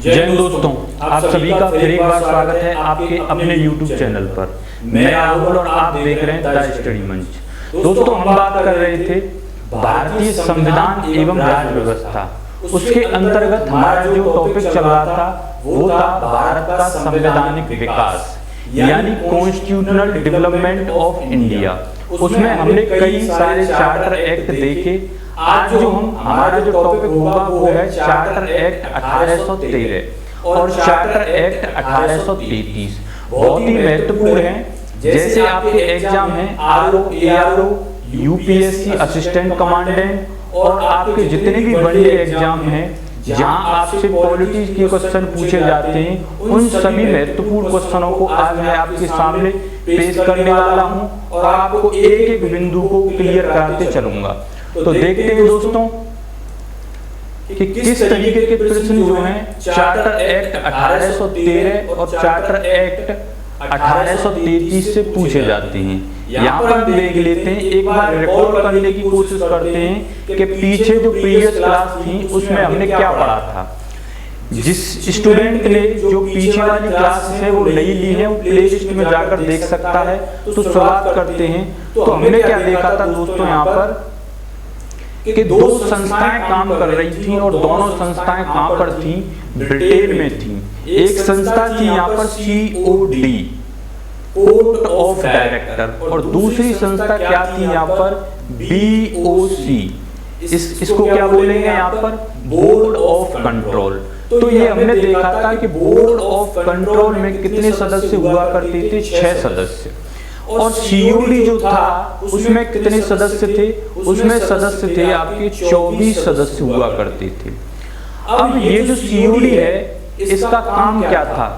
जय हिंद दोस्तों, आप सभी का फिर एक बार स्वागत है आपके अपने YouTube चैनल पर। मैं राहुल और आप देख रहे हैं द स्टडी मंच। दोस्तों, हम बात कर रहे थे भारतीय संविधान एवं राज्य व्यवस्था। उसके अंतर्गत हमारा जो टॉपिक चल रहा था वो था भारत का संवैधानिक विकास, यानी कॉन्स्टिट्यूशनल डेवलपमेंट ऑफ इंडिया। उसमें हमने कई सारे चार्टर एक्ट देखे। आज जो हमारा जो टॉपिक होगा वो है चार्टर एक्ट 1813 और चार्टर एक्ट 1833। बहुत ही महत्वपूर्ण है। जैसे आपके एग्जाम है RO, ARO, UPSC assistant commandant और आपके जितने भी बड़े एग्जाम हैं जहां आपसे पॉलिटी के क्वेश्चन पूछे जाते हैं, उन सभी महत्वपूर्ण क्वेश्चनों को आज मैं आपके सामने पेश करने वाला हूं और आपको एक एक बिंदु को क्लियर कराते चलूंगा। तो देखते हैं दोस्तों कि किस तरीके के प्रश्न जो हैं चार्टर एक्ट 1813 और चार्टर एक्ट 1833 से पूछे जाते हैं। यहाँ पर देख लेते हैं, एक बार रिकॉल करने की कोशिश करते हैं कि पीछे जो प्रीवियस क्लास थी उसमें हमने क्या पढ़ा था। जिस स्टूडेंट ने जो पीछे वाली क्लास है वो नहीं ली है वो प्लेलिस्ट में जाकर देख सकता है। तो शुरुआत करते हैं। तो हमने क्या देखा था दोस्तों यहाँ पर कि दो संस्थाएं काम कर रही थी और दोनों संस्थाएं कहां पर थी? ब्रिटेन में थी। एक संस्था थी यहाँ पर COD, कोर्ट ऑफ डायरेक्टर, और दूसरी संस्था क्या थी यहाँ पर? BOC, इसको क्या बोलेंगे यहाँ पर? Board of control. तो ये हमने देखा था कि बोर्ड ऑफ कंट्रोल में कितने सदस्य हुआ करते थे? 6 सदस्य। और COD जो था उसमें कितने सदस्य थे? उसमें सदस्य थे आपके 24 सदस्य हुआ करते थे। अब ये जो COD है इसका काम क्या था?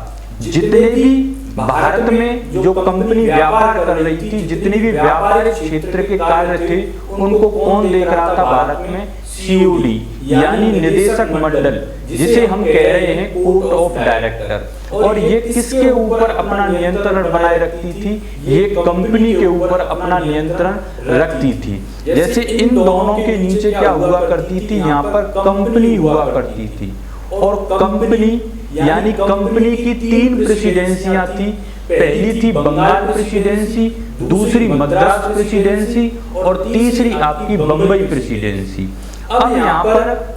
जितने भी भारत में जो कंपनी व्यापार कर रही थी, जितने भी व्यापारिक क्षेत्र के कार्य थे उनको कौन देख रहा था भारत में? COD, यानी निदेशक मंडल, जिसे हम कह रहे हैं कोर्ट ऑफ डायरेक्टर। और ये किसके ऊपर अपना नियंत्रण बनाए रखती थी? ये कंपनी के ऊपर अपना नियंत्रण रखती थी। जैसे इन दोनों के नीचे क्या हुआ करती थी? यहाँ पर कंपनी हुआ करती थी। और कंपनी यानी कंपनी की 3 प्रेसिडेंसियां थी। पहली थी बंगाल प्रेसिडेंसी, दूसरी मद्रास प्रेसिडेंसी और तीसरी आपकी बंबई प्रेसिडेंसी। अब यहाँ पर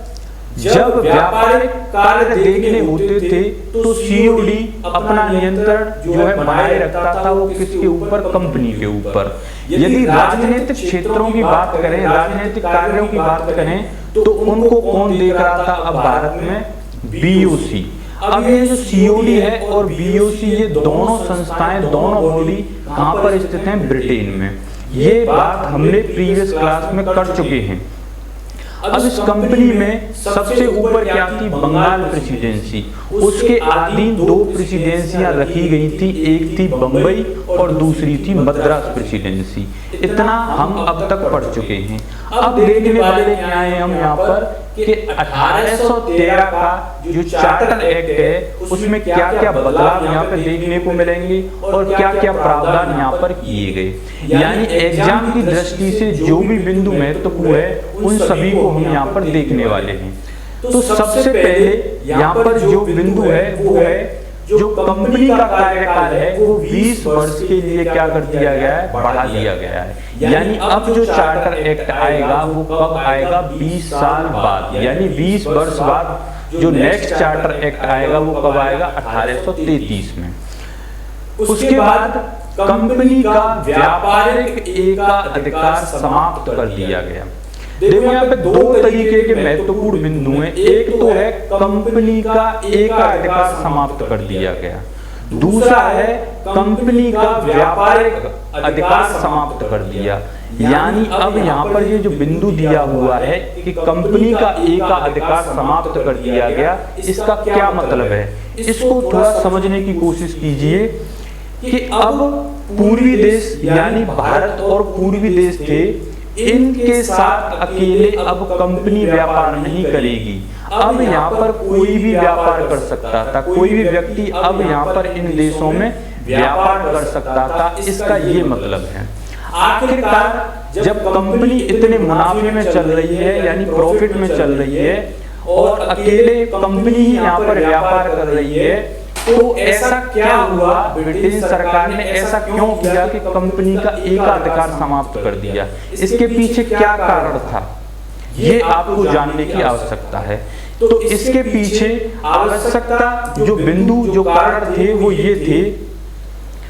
जब व्यापारिक कार्य देखने होते थे तो COD अपना नियंत्रण जो है बनाए रखता था वो किसके ऊपर? कंपनी के ऊपर। यदि राजनीतिक क्षेत्रों की बात करें, राजनीतिक कार्यों की बात करें तो उनको कौन देख रहा था अब भारत में? BOC। अब ये जो COD है और BOC, ये दोनों संस्थाएं, दोनों बॉडी कहां पर स्थित हैं? ब्रिटेन में। ये बात हमने प्रीवियस क्लास में कर चुके हैं। अब इस कंपनी में सबसे ऊपर क्या थी? बंगाल प्रेसिडेंसी। उसके अधीन 2 प्रेसिडेंसियां रखी गई थी, एक थी बंबई और दूसरी थी मद्रास प्रेसिडेंसी। इतना हम अब तक पढ़ चुके हैं। अब देखने वाले क्या है हम यहाँ पर कि 1813 का जो चार्टर एक्ट है उसमें क्या क्या बदलाव यहाँ पे देखने को मिलेंगे और क्या क्या प्रावधान यहाँ पर किए गए। यानी एग्जाम की दृष्टि से जो भी बिंदु महत्वपूर्ण है उन सभी को हम यहाँ पर देखने वाले हैं। तो सबसे पहले यहाँ पर जो बिंदु है वो है जो कंपनी का कार्यकाल है वो 20 वर्ष के लिए क्या कर दिया गया है? बढ़ा दिया गया है। यानी अब जो चार्टर एक्ट आएगा वो कब आएगा? 20 साल बाद, यानी 20 वर्ष बाद जो नेक्स्ट चार्टर एक्ट आएगा वो कब आएगा? 1833 में। उसके बाद कंपनी का व्यापारिक एकाधिकार समाप्त कर दिया गया। देखो यहाँ पे 2 तरीके के महत्वपूर्ण बिंदु हैं। एक तो है कंपनी का एकाधिकार समाप्त कर दिया गया, दूसरा है कंपनी का व्यापारिक अधिकार समाप्त कर दिया। यानी अब यहाँ पर ये जो बिंदु दिया हुआ है कि कंपनी का एकाधिकार समाप्त कर दिया गया, इसका क्या मतलब है? इसको थोड़ा समझने की कोशिश कीजिए कि अब पूर्वी देश यानी भारत और पूर्वी देश थे, इनके साथ अकेले अब कंपनी व्यापार नहीं करेगी। अब यहाँ पर कोई भी व्यापार कर सकता था, कोई भी व्यक्ति अब यहाँ पर इन देशों में व्यापार कर सकता था। इसका ये मतलब है आखिरकार जब कंपनी इतने मुनाफे में चल रही है यानी प्रॉफिट में चल रही है और अकेले कंपनी ही यहाँ पर व्यापार कर रही है, तो ऐसा क्या हुआ, ब्रिटेन सरकार ने ऐसा क्यों किया कि कंपनी का एकाधिकार समाप्त कर दिया? इसके पीछे क्या कारण था, ये आपको जानने की आवश्यकता है। तो इसके पीछे आवश्यकता जो बिंदु, जो कारण थे वो ये थे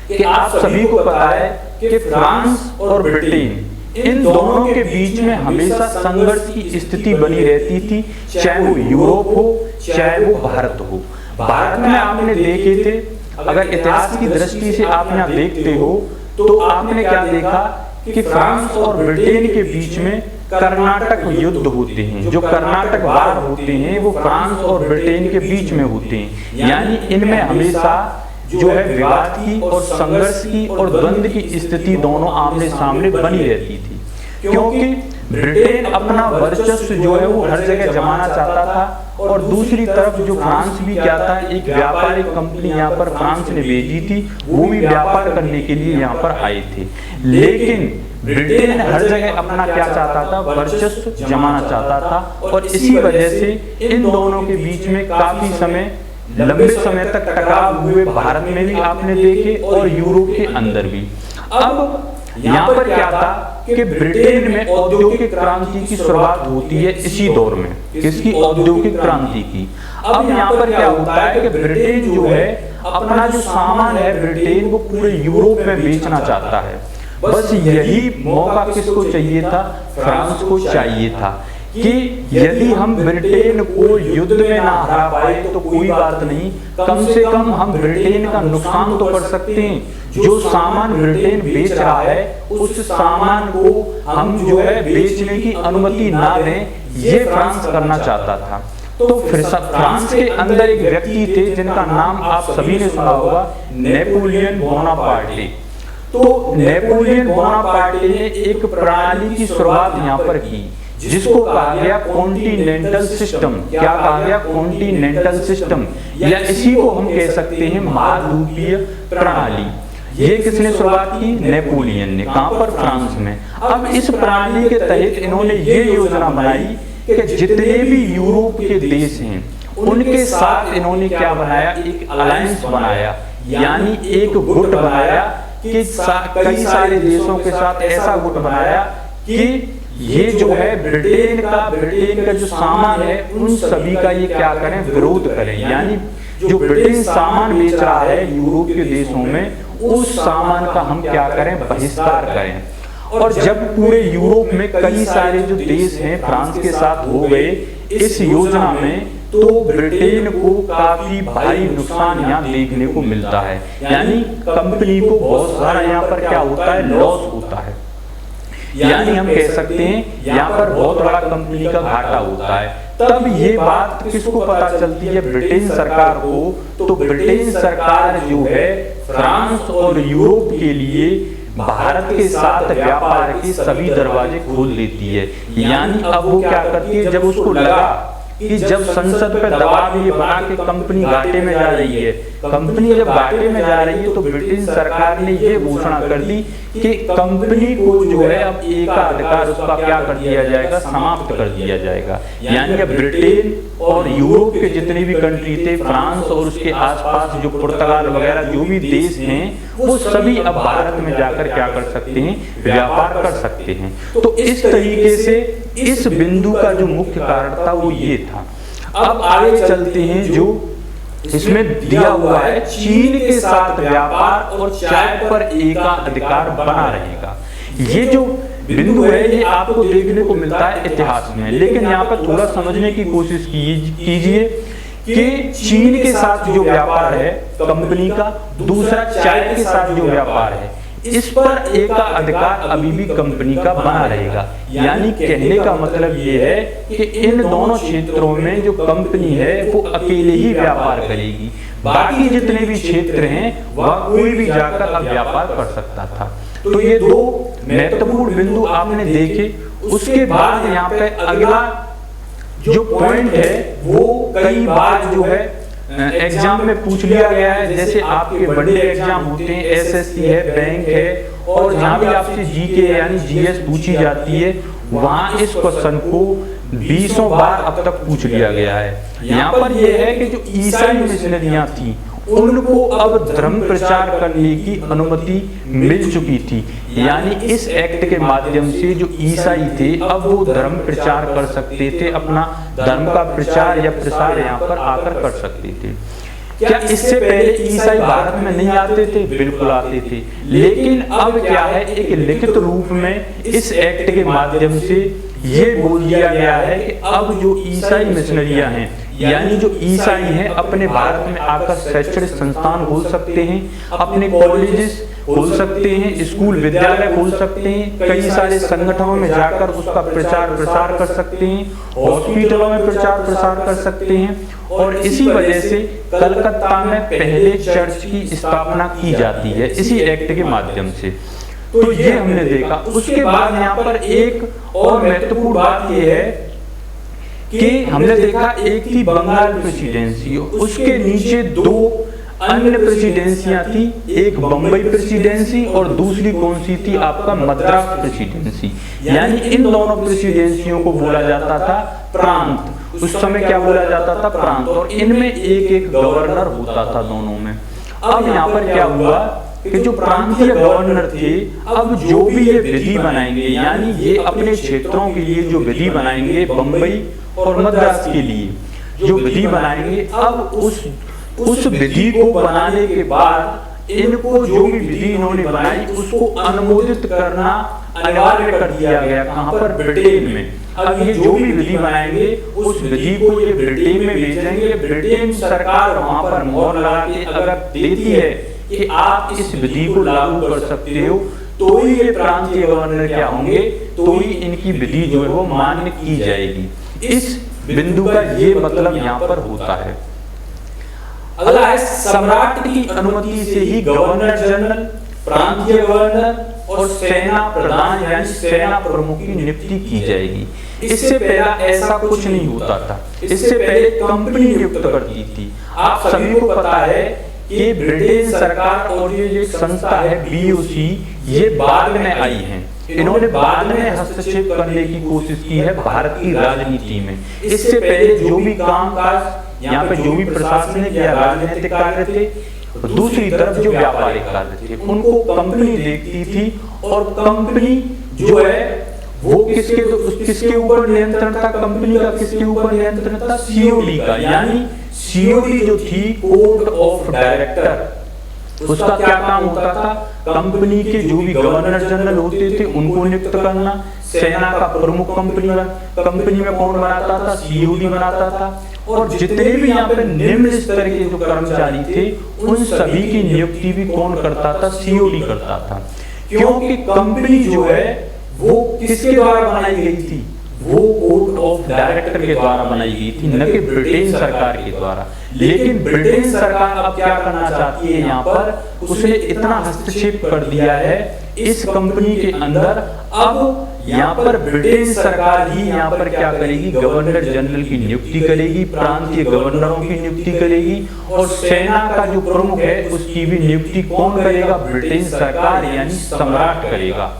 कि आप सभी को पता है कि फ्रांस और ब्रिटेन, इन दोनों के बीच में हमेशा संघर्ष की स्थिति बनी रहती थी, चाहे वो यूरोप हो चाहे वो भारत हो। भारत में आपने देखे थे, अगर इतिहास की दृष्टि से आप यहाँ देखते हो तो आपने क्या देखा कि फ्रांस और ब्रिटेन के बीच में कर्नाटक युद्ध होते हैं। जो कर्नाटक वार होते हैं वो फ्रांस और ब्रिटेन के बीच में होते हैं, यानी इनमें हमेशा जो है विवाद की और संघर्ष की और द्वंद्व की स्थिति दोनों आमने सामने बनी रहती थी, क्योंकि ब्रिटेन अपना वर्चस्व जो है वो हर जगह जमाना चाहता था, और दूसरी तरफ जो फ्रांस भी क्या था, एक व्यापारिक कंपनी यहाँ पर फ्रांस ने भेजी थी, वो भी व्यापार करने के लिए यहाँ पर आए थे। लेकिन ब्रिटेन हर जगह अपना क्या चाहता था, वर्चस्व जमाना चाहता था, और इसी वजह से इन दोनों के बीच में काफी समय, लंबे समय तक टकराव हुए। भारत में भी आपने देखे और यूरोप के अंदर भी। अब यहाँ पर क्या था कि ब्रिटेन में औद्योगिक क्रांति की शुरुआत होती है इसी दौर में, इसकी औद्योगिक क्रांति की। अब यहाँ पर क्या होता है कि ब्रिटेन जो है अपना जो सामान है ब्रिटेन वो पूरे यूरोप में बेचना चाहता है। बस यही मौका किसको चाहिए था, फ्रांस को चाहिए था कि यदि हम ब्रिटेन को युद्ध में ना हरा पाए तो कोई बात नहीं, कम से कम हम ब्रिटेन का नुकसान तो कर सकते हैं। जो सामान ब्रिटेन बेच रहा है उस सामान को हम जो है बेचने की अनुमति ना दें, ये फ्रांस करना चाहता था। तो फिर फ्रांस के अंदर एक व्यक्ति थे जिनका नाम आप सभी ने सुना होगा, नेपोलियन बोनापार्टे। तो नेपोलियन बोनापार्टे ने एक प्रणाली की शुरुआत यहाँ पर की जिसको कहा गया कॉन्टिनेंटल सिस्टम। क्या कहा गया, कॉन्टिनेंटल सिस्टम, या इसी को हम कह सकते हैं महाद्वीपीय प्रणाली। ये किसने शुरुआत की, नेपोलियन ने। कहां पर, फ्रांस में। अब इस प्रणाली के तहत इन्होंने ये योजना बनाई कि जितने भी यूरोप के देश हैं उनके साथ इन्होंने क्या बनाया, एक अलायंस बनाया, यानी एक गुट बनाया कि कई सारे देशों के साथ ऐसा गुट बनाया कि ये जो है ब्रिटेन का जो सामान है उन सभी का ये क्या करें, विरोध करें। यानी जो ब्रिटेन सामान बेच रहा है यूरोप के देशों में, उस सामान का हम क्या करें, बहिष्कार करें। और जब पूरे यूरोप में कई सारे जो देश हैं फ्रांस के साथ हो गए इस योजना में, तो ब्रिटेन को काफी भारी नुकसान यहाँ देखने को मिलता है। यानी कंपनी को बहुत सारा यहाँ पर क्या होता है, लॉस होता है। यानी हम कह सकते हैं यहाँ पर बहुत बड़ा कंपनी का घाटा होता है। तब ये बात किसको पता चलती है, ब्रिटेन सरकार को। तो ब्रिटेन सरकार जो है फ्रांस और यूरोप के लिए भारत के साथ व्यापार के सभी दरवाजे खोल देती है। यानी अब वो क्या करती है, जब उसको लगा कि जब संसद पे दबाव ये बना के कंपनी घाटे में जा रही है, कंपनी जब घाटे में जा रही है, तो ब्रिटेन सरकार ने ये घोषणा कर दी कि कंपनी को जो है अब एकाधिकार उसका क्या कर दिया जाएगा, समाप्त कर दिया जाएगा। यानी अब ब्रिटेन और यूरोप के जितने भी कंट्री थे, फ्रांस और उसके आसपास जो पुर्तगाल वगैरह जो भी देश हैं, वो सभी अब भारत में जाकर क्या कर सकते हैं, व्यापार कर सकते हैं। तो इस तरीके से इस बिंदु का जो मुख्य कारण था वो ये था। अब आगे चलते हैं, जो इसमें दिया हुआ है चीन के साथ व्यापार और चाय पर एकाधिकार बना रहेगा। ये जो बिंदु है ये आपको देखने को मिलता है इतिहास में, लेकिन यहाँ पर थोड़ा समझने की कोशिश कीजिए कि चीन के साथ जो व्यापार है कंपनी का, दूसरा चाय के साथ जो व्यापार है, इस पर एकाधिकार अभी भी कंपनी का बना रहेगा। यानी कहने का मतलब ये है कि इन दोनों क्षेत्रों में जो कंपनी है वो अकेले ही व्यापार करेगी, बाकी जितने भी क्षेत्र हैं वह कोई भी जाकर अब व्यापार कर सकता था। तो ये दो महत्वपूर्ण बिंदु आपने देखे। उसके बाद यहाँ पे अगला जो पॉइंट है वो कई बार जो है एग्जाम में पूछ लिया गया है। जैसे आपके बड़े एग्जाम होते हैं, एसएससी है, बैंक है, और जहाँ भी आपसे जीके यानी जीएस पूछी जाती है, वहाँ इस क्वेश्चन को 20 बार अब तक पूछ लिया गया है। यहाँ पर यह है कि जो ईसाई मिशनरियाँ थी उनको अब धर्म प्रचार करने की अनुमति मिल चुकी थी, यानी इस एक्ट के माध्यम से जो ईसाई थे अब वो धर्म प्रचार कर सकते थे, अपना धर्म का प्रचार या प्रसार यहाँ पर आकर कर सकते थे। क्या इससे पहले ईसाई भारत में नहीं आते थे? बिल्कुल आते थे, लेकिन अब क्या है, एक लिखित रूप में इस एक्ट के माध्यम से ये बोल दिया गया है कि अब जो ईसाई मिशनरियां हैं यानी जो ईसाई हैं अपने भारत में आकर शैक्षणिक संस्थान खोल सकते हैं, अपने कॉलेजेस खोल सकते हैं, स्कूल विद्यालय खोल सकते हैं, कई सारे संगठनों में जाकर उसका प्रचार प्रसार कर सकते हैं, हॉस्पिटलों में प्रचार प्रसार कर सकते हैं। और इसी वजह से कलकत्ता में पहले चर्च की स्थापना की जाती है इसी एक्ट के माध्यम से। तो ये हमने देखा। उसके बाद यहाँ पर एक और महत्वपूर्ण बात यह है कि हमने देखा एक थी बंगाल प्रेसिडेंसी, उसके नीचे 2 अन्य प्रेसिडेंसियां थी, एक बम्बई प्रेसिडेंसी और दूसरी कौन सी थी आपका मद्रास प्रेसिडेंसी। यानी इन दोनों प्रेसिडेंसियों को बोला जाता था प्रांत, उस समय क्या बोला जाता था? प्रांत। और इनमें एक एक गवर्नर होता था दोनों में। अब यहाँ पर क्या हुआ कि जो प्रांतीय गवर्नर थे अब जो भी ये विधि बनाएंगे, यानी ये अपने क्षेत्रों के लिए जो विधि बनाएंगे, बम्बई और मद्रास के लिए जो विधि बनाएंगे, अब उस विधि को बनाने के बाद इनको जो भी विधि इन्होंने बनाई उसको अनुमोदित करना अनिवार्य कर दिया गया। कहाँ पर? ब्रिटेन में। अब ये जो भी विधि बनाएंगे उस विधि को ये ब्रिटेन में भेजेंगे। ब्रिटेन सरकार वहां पर मोहर लगा के अगर देती है कि आप इस विधि को लागू कर सकते हो, तो ही ये प्रांतीय गवर्नर क्या होंगे, तो ही इनकी विधि जो है वो मान्य की जाएगी। इस बिंदु का ये मतलब यहाँ पर होता है। अगला है सम्राट की अनुमति से ही गवर्नर जनरल, प्रांतीय गवर्नर और सेना प्रधान यानी सेना प्रमुख की नियुक्ति की जाएगी। इससे पहले ऐसा कुछ नहीं होता था। इससे पहले कंपनी नियुक्त करती थी। आप सभी को पता है कि ब्रिटेन सरकार और ये जो संस्था है बीओसी, ये बाद में आई है। इन्होंने बाद में हस्तक्षेप करने की कोशिश की है भारत की राजनीति में। इससे पहले जो भी कामकाज यहाँ पे जो भी प्रशासनिक या राजनीतिक कार्य थे, दूसरी तरफ जो व्यापारिक कार्य थे, उनको कंपनी देखती थी। और कंपनी जो है वो किसके ऊपर नियंत्रण था? कंपनी का किसके ऊपर नियंत्रण था? सीओडी का। यानी सीओडी जो थी कोर्ट ऑफ डायरेक्टर, उसका क्या काम होता था? कंपनी के जो भी गवर्नर जनरल होते थे उनको नियुक्त करना। सेना का प्रमुख कंपनी में कौन बनाता था? सीओडी बनाता था। और जितने भी यहाँ पे निम्न स्तर के जो कर्मचारी थे उन सभी की नियुक्ति भी कौन करता था? सीओडी करता था। क्योंकि कंपनी जो है वो किसके द्वारा बनाई गई थी? वो कोर्ट ऑफ डायरेक्टर के द्वारा बनाई गई थी, न कि ब्रिटेन सरकार के द्वारा। लेकिन ब्रिटेन सरकार अब क्या करना चाहती है? यहाँ पर उसने इतना हस्तक्षेप कर दिया है इस कंपनी के अंदर। अब यहाँ पर ब्रिटेन सरकार ही यहाँ पर क्या करेगी? गवर्नर जनरल की नियुक्ति करेगी, प्रांतीय गवर्नरों की नियुक्ति करेगी, और सेना का जो प्रमुख है उसकी भी नियुक्ति कौन करेगा? ब्रिटेन सरकार यानी सम्राट करेगा।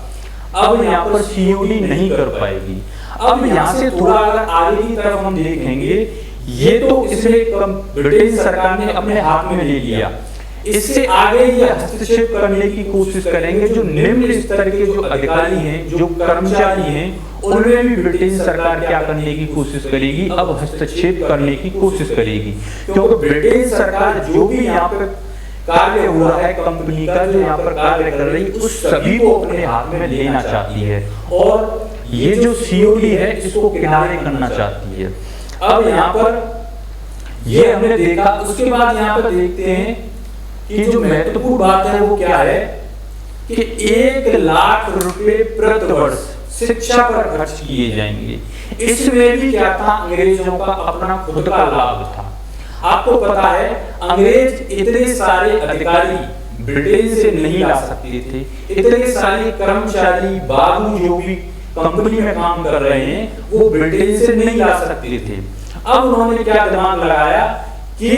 अब यहाँ पर सीओडी नहीं कर पाएगी। अब यहाँ से थोड़ा अगर आगे की तरफ हम देखेंगे, ये तो इसने ब्रिटेन सरकार ने अपने हाथ में ले लिया। इससे आगे ये हस्तक्षेप करने की कोशिश करेंगे। जो निम्न स्तर के जो अधिकारी हैं, जो कर्मचारी हैं, उनमें भी ब्रिटेन सरकार क्या करने की कोशिश करेगी? अब हस्तक्षेप करने की कोशिश करेगी। क्योंकि ब्रिटेन सरकार जो भी यहाँ पे कार्य हो रहा है, कंपनी का जो यहाँ पर कार्य कर रही है, उस सभी को अपने हाथ में लेना चाहती है और ये जो सीओडी है इसको किनारे करना चाहती है। अब यहाँ पर ये हमने देखा। उसके बाद यहाँ पर देखते हैं कि जो महत्वपूर्ण बात है वो क्या है कि 1 लाख रुपए प्रति वर्ष शिक्षा पर खर्च किए जाएंगे। इसमें भी क्या था? अंग्रेजों का अपना खुद का लाभ था। आपको पता है अंग्रेज इतने सारे अधिकारी ब्रिटेन से नहीं ला सकते थे, इतने सारे कर्मचारी बाबू जो भी कंपनी में काम कर रहे हैं वो ब्रिटेन से नहीं ला सकते थे। अब उन्होंने क्या दिमाग लगाया कि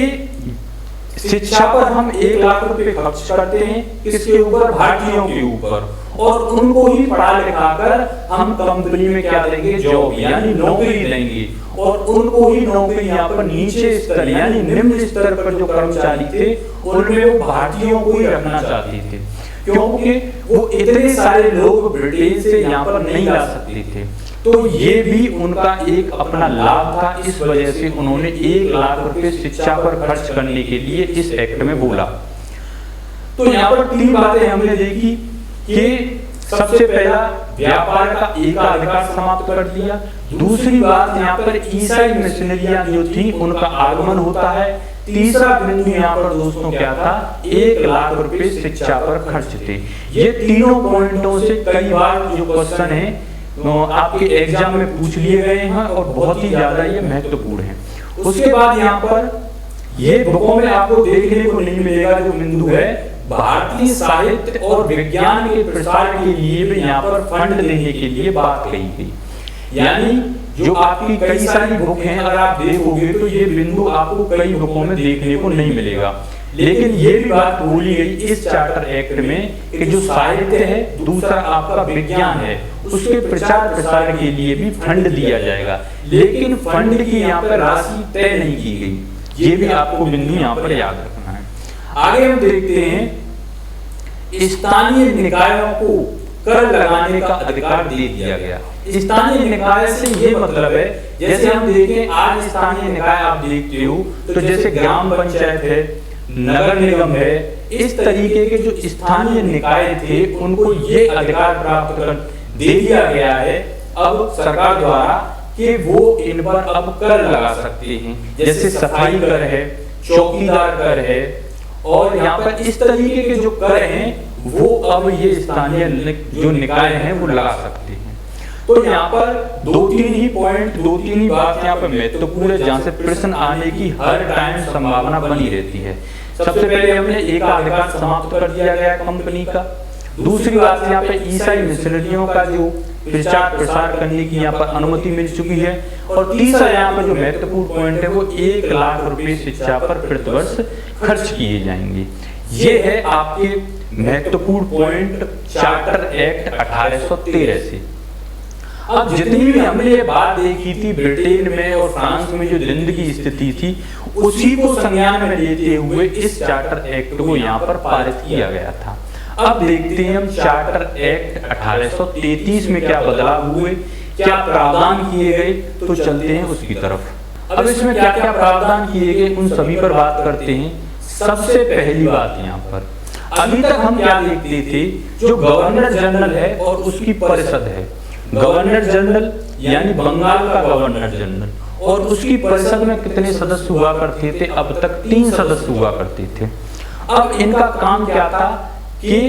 शिक्षा पर हम 1 लाख रुपए खर्च करते हैं, किसके ऊपर? भारतीयों के ऊपर, और उनको ही पढ़ा लिखा कर हम कंपनी में क्या देंगे? जॉब यानी नौकरी देंगे, और उनको ही नौकरी यहाँ पर नीचे स्तर यानी निम्न स्तर पर जो कर्मचारी थे उनमें वो भारतीयों को ही रखना चाहते थे, क्योंकि वो इतने सारे लोग ब्रिटेन से यहाँ पर नहीं ला सकते थे। तो ये भी उनका एक अपना लाभ था, इस वजह से उन्होंने 1 लाख रुपए शिक्षा पर खर्च करने के लिए इस एक्ट में बोला। तो यहाँ पर 3 बातें हमने देखी कि सबसे पहला व्यापार का एकाधिकार समाप्त कर दिया, दूसरी बात यहाँ पर ईसाई मिशनरियां जो थी उनका आगमन होता है, तीसरा बिंदु यहाँ पर दोस्तों क्या था? 1 लाख रुपए शिक्षा पर खर्च थे। ये तीनों पॉइंटों से कई बार जो क्वेश्चन है आपके एग्जाम में पूछ लिए गए हैं और बहुत ही ज्यादा ये महत्वपूर्ण है। उसके बाद यहाँ पर ये बुकों में आपको देखने को नहीं मिलेगा जो बिंदु है, भारतीय साहित्य और विज्ञान के प्रसार के लिए भी यहाँ पर फंड देने के लिए बात कही गई। यानी जो आपकी कई सारी बुक हैं, अगर आप देखोगे तो ये बिंदु आपको कई बुकों में देखने को नहीं मिलेगा, लेकिन ये भी बात बोली गई इस चार्टर एक्ट में कि जो साहित्य है, दूसरा आपका विज्ञान है, उसके प्रचार प्रसार के लिए भी फंड दिया जाएगा, लेकिन फंड की यहाँ पर राशि तय नहीं की गई। ये भी आपको बिंदु यहाँ पर याद रखना है। आगे हम देखते हैं, स्थानीय निकायों को कर लगाने का अधिकार दे दिया गया। स्थानीय निकाय से ये मतलब है, जैसे हम देखें आज स्थानीय निकाय आप देखते हो तो जैसे ग्राम पंचायत है, नगर निगम है, इस तरीके के जो स्थानीय निकाय थे उनको ये अधिकार प्राप्त कर दे दिया गया है अब सरकार द्वारा कि वो इन पर अब कर लगा सकते हैं, जैसे सफाई कर है, चौकीदार कर है, और यहाँ पर इस तरीके के जो कर हैं वो अब ये स्थानीय जो निकाय हैं वो लगा सकते हैं। तो यहाँ पर 2-3 ही पॉइंट, 2-3 ही बात यहाँ पर महत्वपूर्ण है जहाँ से प्रश्न आने की हर टाइम संभावना बनी रहती है। सबसे पहले हमने एकाधिकार समाप्त कर दिया गया कंपनी का, दूसरी बात यहाँ पे ईसाई मिशनरियों का जो प्रचार प्रसार करने की यहाँ पर अनुमति मिल चुकी है, और तीसरा यहाँ पर जो महत्वपूर्ण पॉइंट है वो 1 लाख रुपए शिक्षा पर प्रतिवर्ष खर्च किए जाएंगे। ये है आपके महत्वपूर्ण पॉइंट चार्टर एक्ट 1813 से। अब जितनी भी हमने ये बात देखी थी ब्रिटेन में और फ्रांस में जो जिंदगी स्थिति थी, उसी को संज्ञान में लेते हुए इस चार्टर एक्ट को यहाँ पर पारित किया गया था। अब देखते हैं हम चार्टर एक्ट 1833 में क्या बदलाव हुए, क्या प्रावधान किए गए, तो चलते हैं उसकी तरफ। अब इसमें क्या क्या प्रावधान किए गए उन सभी पर बात करते हैं। सबसे पहली बात यहाँ पर, अभी तक हम क्या देखते थे, जो गवर्नर जनरल है और उसकी परिषद है, गवर्नर जनरल यानी बंगाल का गवर्नर जनरल, और उसकी परिषद में कितने सदस्य हुआ करते थे? अब तक 3 सदस्य हुआ करते थे। अब इनका काम क्या था कि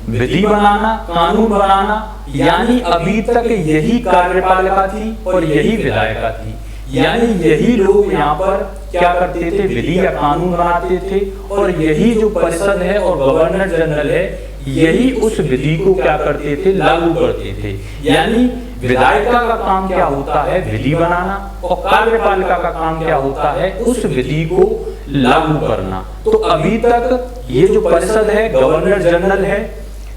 विधि बनाना, कानून बनाना, यानी अभी तक यही कार्यपालिका थी और यही विधायिका थी, यानी यही लोग यहाँ पर क्या करते थे, विधि या कानून बनाते थे, और यही जो परिषद है और गवर्नर जनरल है यही उस विधि को क्या करते थे, लागू करते थे। यानी विधायिका का काम क्या होता है, विधि बनाना, और कार्यपालिका का काम क्या होता है, उस विधि को लागू करना। तो अभी तक ये जो परिषद है, गवर्नर जनरल है,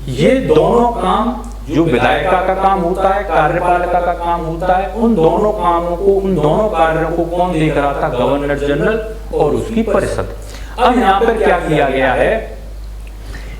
ये दोनों काम, जो विधायिका का काम होता है, कार्यपालिका का काम होता है, उन दोनों कामों को, उन दोनों कार्यों को कौन देख रहा था, गवर्नर जनरल और उसकी परिषद। अब यहाँ पर क्या किया गया है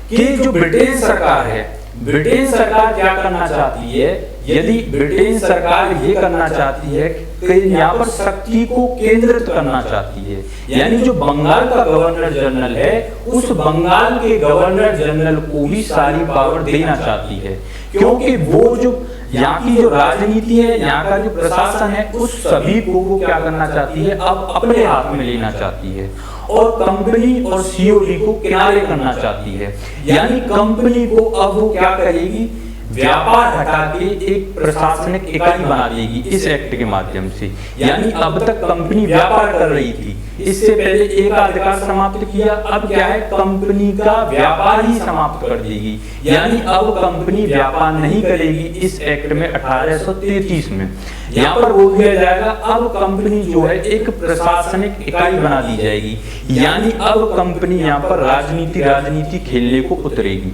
कि जो ब्रिटेन सरकार है, ब्रिटेन सरकार क्या करना चाहती है, यदि ब्रिटेन सरकार ये करना चाहती है कि यहाँ पर शक्ति को केंद्रित करना चाहती है, यानी जो बंगाल का गवर्नर जनरल है उस बंगाल के गवर्नर जनरल को ही सारी पावर देना चाहती है, क्योंकि वो जो यहाँ की जो राजनीति है, यहाँ का जो प्रशासन है, उस सभी को वो क्या करना चाहती है, अब अपने हाथ में लेना चाहती है, और कंपनी और सीओडी को किनारे करना चाहती है। यानी कंपनी को अब वो क्या करेगी, व्यापार हटा के एक प्रशासनिक इकाई बना देगी इस एक्ट के माध्यम से। यानी अब तक कंपनी व्यापार कर रही थी, इससे पहले एक अधिकार समाप्त किया, अब क्या है, कंपनी का व्यापार ही समाप्त कर देगी। यानी अब कंपनी व्यापार नहीं करेगी इस एक्ट में 1833 में। यहाँ पर बोल दिया जाएगा अब कंपनी जो है एक प्रशासनिक इकाई बना दी जाएगी। यानी अब कंपनी यहाँ पर राजनीति खेलने को उतरेगी।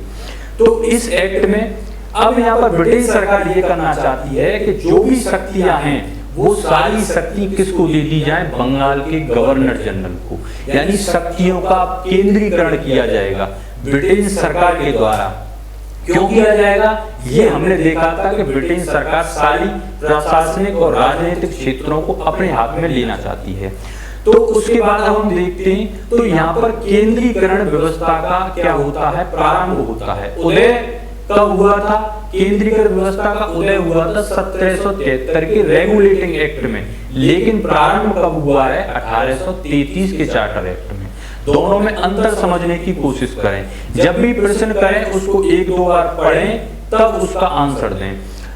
तो इस एक्ट में अब यहाँ पर ब्रिटिश सरकार ये करना चाहती है कि जो भी शक्तियां हैं वो सारी शक्ति किसको दे दी जाए, बंगाल के गवर्नर जनरल को। यानी शक्तियों का केंद्रीकरण किया जाएगा ब्रिटेन सरकार के द्वारा। क्यों किया जाएगा, ये हमने देखा था कि ब्रिटेन सरकार सारी प्रशासनिक और राजनीतिक क्षेत्रों को अपने हाथ में लेना चाहती है। तो उसके बाद हम देखते हैं तो यहाँ पर केंद्रीकरण व्यवस्था का क्या होता है, प्रारंभ होता है। उदय कब हुआ था, केंद्रीकृत व्यवस्था का उदय हुआ था 1773 के रेगुलेटिंग एक्ट में, लेकिन प्रारंभ कब हुआ है, 1833 के चार्टर एक्ट में। दोनों में अंतर समझने की कोशिश करें, जब भी प्रश्न करें उसको एक दो बार पढ़ें तब उसका आंसर दें।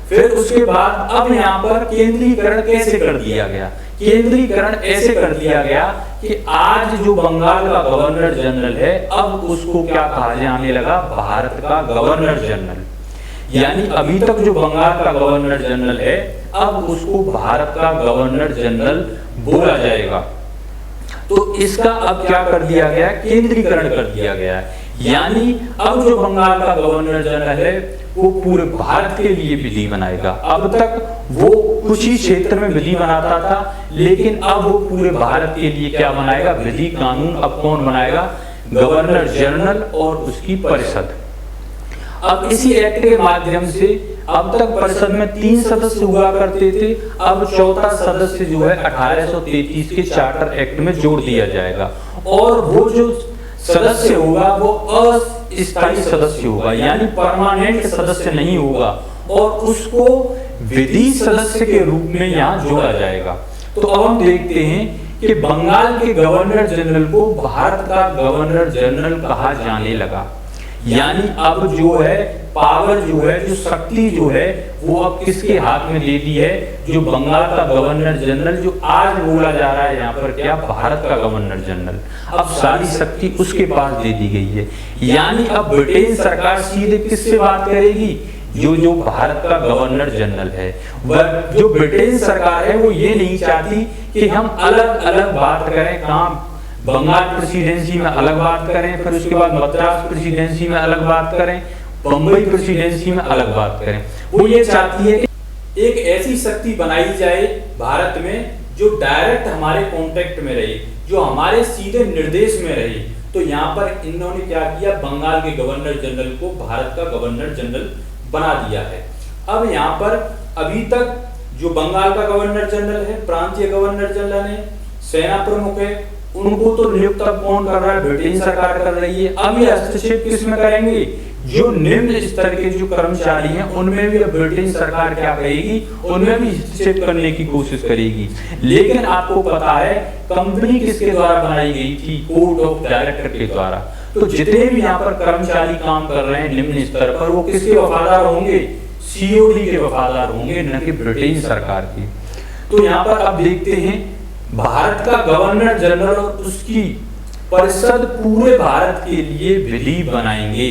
फिर उसके बाद अब यहाँ पर केंद्रीकरण कैसे कर दिया गया, केंद्रीकरण ऐसे कर दिया गया कि आज जो बंगाल का गवर्नर जनरल है अब उसको क्या कहा जाने लगा, भारत का गवर्नर जनरल। यानी अभी तक जो बंगाल का गवर्नर जनरल है अब उसको भारत का गवर्नर जनरल बोला जाएगा। तो इसका अब क्या कर दिया गया, केंद्रीकरण कर दिया गया है। यानी अब जो बंगाल का गवर्नर जनरल है वो पूरे भारत के लिए विधि बनाएगा। अब तक वो कुछ ही क्षेत्र में विधि बनाता था, लेकिन अब वो पूरे भारत के लिए क्या बनाएगा, विधि कानून। अब कौन बनाएगा, गवर्नर जनरल और उसकी परिषद। अब इसी एक्ट के माध्यम से अब तक परिषद में 3 सदस्य हुआ करते थे, अब चौथा सदस्य जो है 1833 के चार्टर एक्ट में जोड़ दिया जाएगा। और वो जो सदस्य होगा वो अस्थायी सदस्य होगा, यानी परमानेंट सदस्य नहीं होगा, और उसको विधि सदस्य के रूप में यहाँ जोड़ा जाएगा। तो अब हम देखते हैं कि बंगाल के गवर्नर जनरल को भारत का गवर्नर जनरल कहा जाने लगा। यानी अब जो है पावर जो है, जो शक्ति जो है वो अब किसके हाथ में दे दी है, जो बंगाल का गवर्नर जनरल जो आज बोला जा रहा है यहाँ पर क्या, भारत का गवर्नर जनरल। अब सारी शक्ति उसके पास दे दी गई है। यानी अब ब्रिटेन सरकार सीधे किससे बात करेगी, जो भारत का गवर्नर जनरल है। वह जो ब्रिटेन सरकार है वो ये नहीं चाहती कि हम अलग अलग बात करें, कहाँ बंगाल प्रेसिडेंसी में अलग बात करें, फिर उसके बाद मद्रास प्रेसिडेंसी में अलग बात करें, बम्बई प्रेसिडेंसी में अलग बात करें। वो ये चाहती है कि एक ऐसी शक्ति बनाई जाए भारत में जो डायरेक्ट हमारे कांटेक्ट में रहे, जो हमारे सीधे निर्देश में रहे। तो यहाँ पर इन्होंने क्या किया, बंगाल के गवर्नर जनरल को भारत का गवर्नर जनरल बना दिया है। अब यहाँ पर अभी तक जो बंगाल का गवर्नर जनरल है, प्रांतीय गवर्नर जनरल है, सेना प्रमुख है, उनको तो नियुक्त कौन कर रहा है, ब्रिटेन सरकार कर रही है। अब ये हस्तक्षेप किसमें करेंगे, जो निम्न स्तर के जो कर्मचारी हैं उनमें भी ब्रिटेन सरकार क्या करेगी, उनमें भी हस्तक्षेप करने की कोशिश करेगी। लेकिन आपको पता है कंपनी किसके द्वारा बनाई गई थी, कोर्ट ऑफ डायरेक्टर के द्वारा। तो जितने भी यहाँ पर कर्मचारी काम कर रहे हैं निम्न स्तर पर, वो किसके वफादार होंगे, सीओडी के वफादार होंगे, न कि ब्रिटेन सरकार के। तो यहाँ पर अब देखते हैं भारत का गवर्नर जनरल और उसकी परिषद पूरे भारत के लिए विधि बनाएंगे।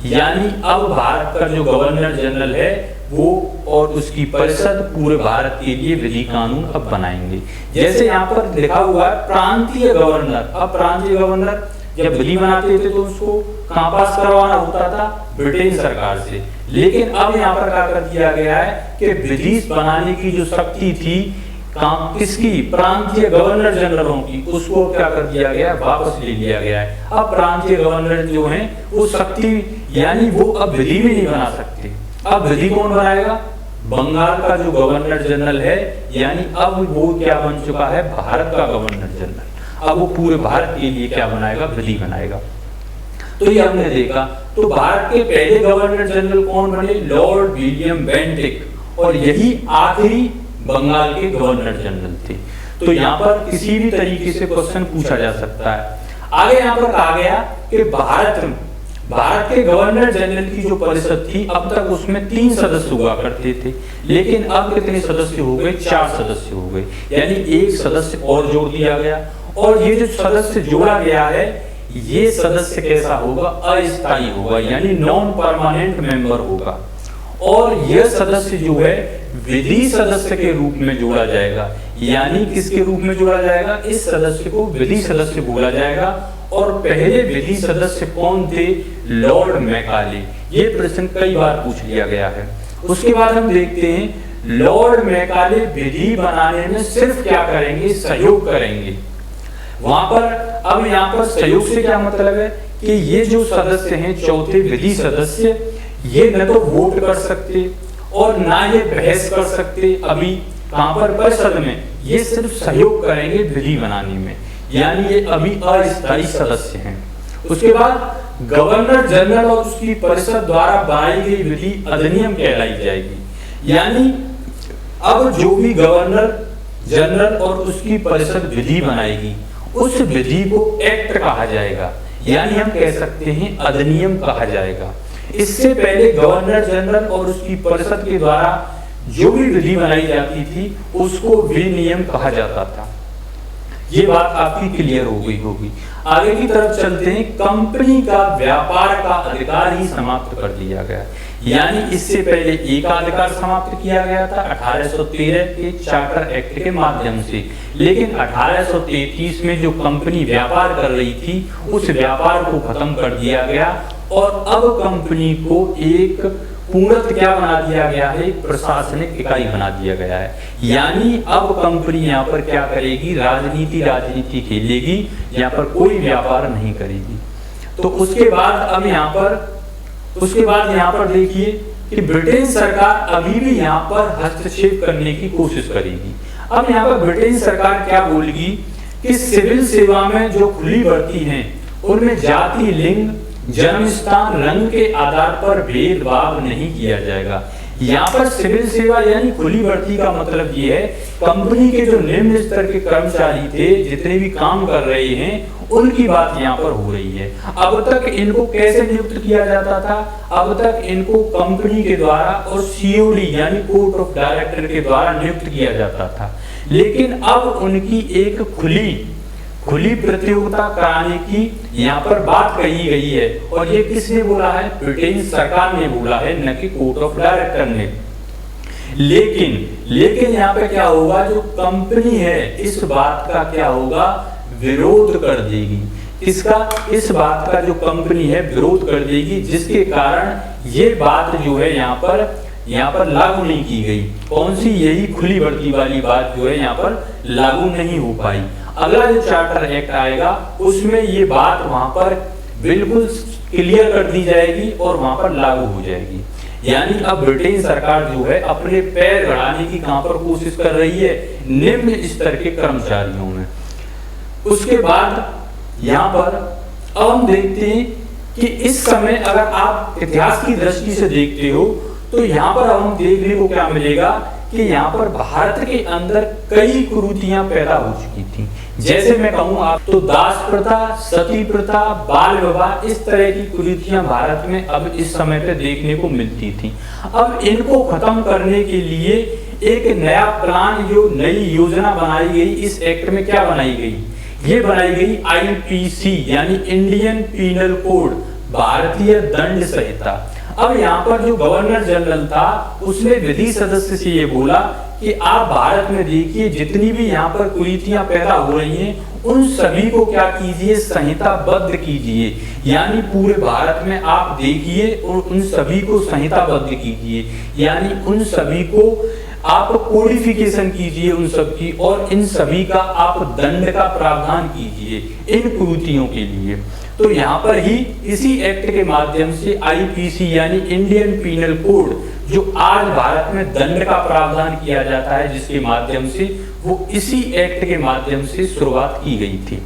यानी अब भारत का जो गवर्नर जनरल है वो और उसकी परिषद पूरे भारत के लिए विधि कानून अब बनाएंगे। जैसे यहाँ पर लिखा हुआ है प्रांतीय गवर्नर। अब प्रांतीय गवर्नर जब विधि बनाते थे तो उसको कहाँ पास करवाना होता था, ब्रिटेन सरकार से। लेकिन अब यहाँ पर क्या कर दिया गया है कि विधि बनाने की जो शक्ति थी काम किसकी, प्रांतीय गवर्नर जनरलों की, उसको क्या कर दिया गया, वापस ले लिया गया है। अब प्रांतीय गवर्नर जो हैं वो शक्ति यानी वो अब विधि भी नहीं बना सकते। अब विधि कौन बनाएगा, बंगाल का जो गवर्नर जनरल है। यानी अब वो क्या बन चुका है, भारत का गवर्नर जनरल। अब वो पूरे भारत के लिए क्या बनाएगा, विधि बनाएगा। तो ये हमने देखा। तो भारत के पहले गवर्नर जनरल कौन बने, लॉर्ड विलियम बेंटिक, और यही आखिरी बंगाल के गवर्नर जनरल थे। तो यहाँ पर किसी भी तरीके से क्वेश्चन पूछा जा सकता है। आगे यहाँ पर कहा गया कि भारत के गवर्नर जनरल की जो परिषद थी, अब तक उसमें 3 सदस्य हुआ करते थे, लेकिन अब कितने सदस्य हो गए? 4 सदस्य हो गए, यानी एक सदस्य और जोड़ दिया गया। और ये जो सदस्य जोड़ा गया है, ये सदस्य कैसा होगा? अस्थायी होगा, यानी नॉन परमानेंट मेंबर होगा। और यह सदस्य जो है विधि सदस्य के रूप में जोड़ा जाएगा, यानी किसके रूप में जोड़ा जाएगा? इस सदस्य को विधि सदस्य बोला जाएगा। और पहले विधि सदस्य कौन थे? Lord Macaulay. ये प्रश्न कई बार पूछ लिया गया है। उसके बाद हम देखते हैं लॉर्ड मैकाले विधि बनाने में सिर्फ क्या करेंगे? सहयोग करेंगे। वहां पर अब यहाँ पर सहयोग से क्या मतलब है कि ये जो सदस्य हैं, चौथे विधि सदस्य, ये न तो वोट कर सकते और ना ये बहस कर सकते। अभी कहां पर? परिषद में। ये सिर्फ सहयोग करेंगे विधि बनाने में, यानी ये अभी अस्थायी सदस्य हैं। उसके बाद गवर्नर जनरल और उसकी परिषद द्वारा बनाई गई विधि अधिनियम कहलाई जाएगी। यानी अब जो भी गवर्नर जनरल और उसकी परिषद विधि बनाएगी, उस विधि को एक्ट कहा जाएगा, यानी हम कह सकते हैं अधिनियम कहा जाएगा। इससे पहले गवर्नर जनरल और उसकी परिषद के द्वारा जो भी विधि बनाई जाती थी, उसको विनियम कहा जाता था। ये बात आपकी क्लियर हो गई होगी। आगे की तरफ चलते हैं। कंपनी का व्यापार का अधिकार ही समाप्त कर दिया गया, यानी इससे पहले एक अधिकार समाप्त किया गया था 1813 के चार्टर एक्ट के माध्यम से, लेकिन 1833 में जो कंपनी व्यापार कर रही थी, उस व्यापार को खत्म कर दिया गया और अब कंपनी को एक पूर्णतः क्या बना दिया गया है? प्रशासनिक इकाई बना दिया गया है। यानी अब कंपनी यहाँ पर क्या करेगी? राजनीति खेलेगी, यहाँ पर कोई व्यापार नहीं करेगी। तो उसके बाद अब यहाँ पर देखिए कि ब्रिटेन सरकार अभी भी यहाँ पर हस्तक्षेप करने की कोशिश करेगी। अब यहाँ पर ब्रिटेन सरकार क्या बोलेगी कि सिविल सेवा में जो खुली भर्ती हैं, उनमें जाति, लिंग, जन्म स्थान, रंग के आधार पर भेदभाव नहीं किया जाएगा। यहाँ पर सिविल सेवा यानी खुली भर्ती का मतलब ये है, कंपनी के जो निम्न स्तर के कर्मचारी थे, जितने भी काम कर रहे हैं, उनकी बात यहाँ पर हो रही है। अब तक इनको कैसे नियुक्त किया जाता था? अब तक इनको कंपनी के द्वारा और सीओडी यानी कोर्ट ऑफ डायरेक्टर के द्वारा नियुक्त किया जाता था, लेकिन अब उनकी एक खुली प्रतियोगिता कराने की यहाँ पर बात कही गई है। और ये किसने बोला है? ब्रिटेन सरकार ने बोला है, न कि कोर्ट ऑफ डायरेक्टर ने। लेकिन यहाँ पे क्या होगा? जो कंपनी है इस बात का क्या होगा? विरोध कर देगी। किसका? इस बात का जो कंपनी है विरोध कर देगी, जिसके कारण ये बात जो है यहाँ पर लागू नहीं की गई। कौन सी? यही खुली भर्ती वाली बात जो है यहाँ पर लागू नहीं हो पाई। अगला जो चार्टर एक्ट आएगा, उसमें ये बात वहां पर बिल्कुल क्लियर कर दी जाएगी और वहां पर लागू हो जाएगी। यानी अब ब्रिटेन सरकार जो है अपने पैर गड़ाने की कहां पर कोशिश कर रही है? निम्न स्तर के कर्मचारियों में। उसके बाद यहाँ पर अब हम देखते हैं कि इस समय अगर आप इतिहास की दृष्टि से देखते हो, तो यहाँ पर हम देखने को क्या मिलेगा कि यहाँ पर भारत के अंदर कई कुरीतियां पैदा हो चुकी थी। जैसे मैं कहूँ आप तो दास प्रथा, सती प्रथा, बाल विवाह, इस तरह की कुरीतियां भारत में अब इस समय पे देखने को मिलती थी। अब इनको खत्म करने के लिए एक नया प्लान, जो नई योजना बनाई गई, इस एक्ट में क्या बनाई गई? ये बनाई गई आईपीसी यानी इंडियन पीनल कोड, भारतीय दंड संहिता। अब यहाँ पर जो गवर्नर जनरल था, उसने विधि सदस्य से ये बोला कि आप भारत में देखिए जितनी भी यहाँ पर कुरीतियां पैदा हो रही हैं, उन सभी को क्या कीजिए? संहिताबद्ध कीजिए। यानी पूरे भारत में आप देखिए और उन सभी को संहिताबद्ध कीजिए, यानी उन सभी को आप कोडिफिकेशन कीजिए उन सब की, और इन सभी का आप दंड का प्रावधान कीजिए इन कुरीतियों के लिए। तो यहाँ पर ही इसी एक्ट के माध्यम से आईपीसी यानी इंडियन पीनल कोड, जो आज भारत में दंड का प्रावधान किया जाता है, जिसके माध्यम से वो इसी एक्ट के माध्यम से शुरुआत की गई थी।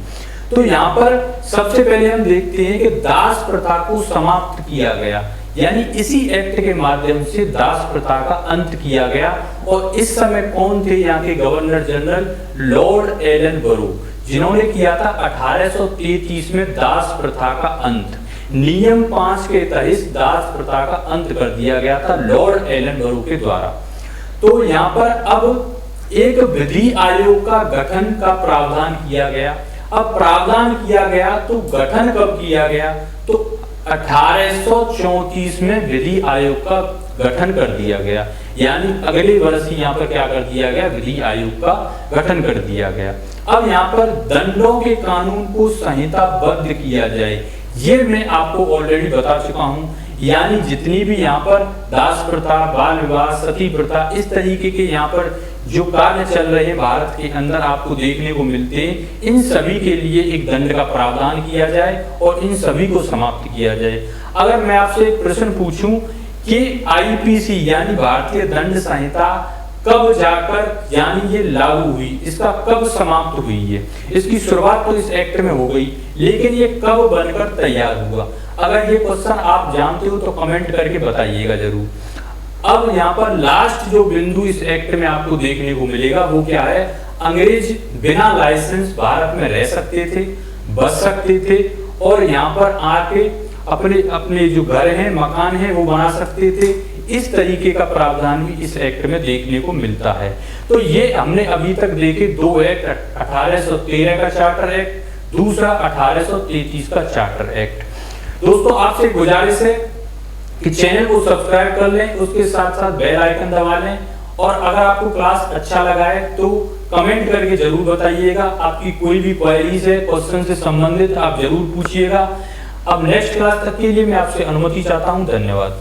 तो यहाँ पर सबसे पहले हम देखते हैं कि दास प्रथा को समाप्त किया गया, यानी इसी एक्ट के माध्यम से दास प्रथा का अंत किया गया। और इस समय कौन थे यहाँ के गवर्नर जनरल? लॉर्ड एलन बरो, जिन्होंने किया था 1833 में दास प्रथा का अंत। नियम 5 के तहत दास प्रथा का अंत कर दिया गया था लॉर्ड एलन बरो के द्वारा। तो यहाँ पर अब एक विधि आयोग का गठन का प्रावधान किया गया। अब प्रावधान किया गया तो गठन कब किया गया, तो 1834 में विधि आयोग का गठन कर दिया गया, यानी अगले वर्ष ही यहाँ पर क्या कर दिया गया, विधि आयोग का गठन कर दिया गया। अब यहाँ पर दंडों के कानून को संहिताबद्ध किया जाए, ये मैं आपको ऑलरेडी बता चुका हूँ। यानी जितनी भी यहाँ पर दास प्रथा, बाल विवाह, सती प्रथा, इस तरीके के यहाँ पर जो कार्य चल रहे हैं भारत के अंदर आपको देखने को मिलते हैं, इन सभी के लिए एक दंड का प्रावधान किया जाए और इन सभी को समाप्त किया जाए। अगर मैं आपसे एक प्रश्न पूछूं कि आईपीसी यानी भारतीय दंड संहिता कब जाकर यानी ये लागू हुई, इसका कब समाप्त हुई है, इसकी शुरुआत तो इस एक्ट में हो गई, लेकिन ये कब बनकर तैयार हुआ, अगर ये क्वेश्चन आप जानते हो तो कमेंट करके बताइएगा जरूर। अब यहाँ पर लास्ट जो बिंदु इस एक्ट में आपको देखने को मिलेगा वो क्या है, अंग्रेज बिना लाइसेंस भारत में रह सकते थे, बस सकते थे और यहाँ पर आके अपने अपने जो घर हैं, मकान हैं वो बना सकते थे। इस तरीके का प्रावधान भी इस एक्ट में देखने को मिलता है। तो ये हमने अभी तक देखे दो एक्ट, 1813 का चार्टर एक्ट, दूसरा 1833 का चार्टर एक्ट। दोस्तों आपसे गुजारिश है कि चैनल को सब्सक्राइब कर लें, उसके साथ साथ बेल आइकन दबा लें और अगर आपको क्लास अच्छा लगा है तो कमेंट करके जरूर बताइएगा। आपकी कोई भी क्वेरीज है, क्वेश्चन से संबंधित आप जरूर पूछिएगा। अब नेक्स्ट क्लास तक के लिए मैं आपसे अनुमति चाहता हूं। धन्यवाद।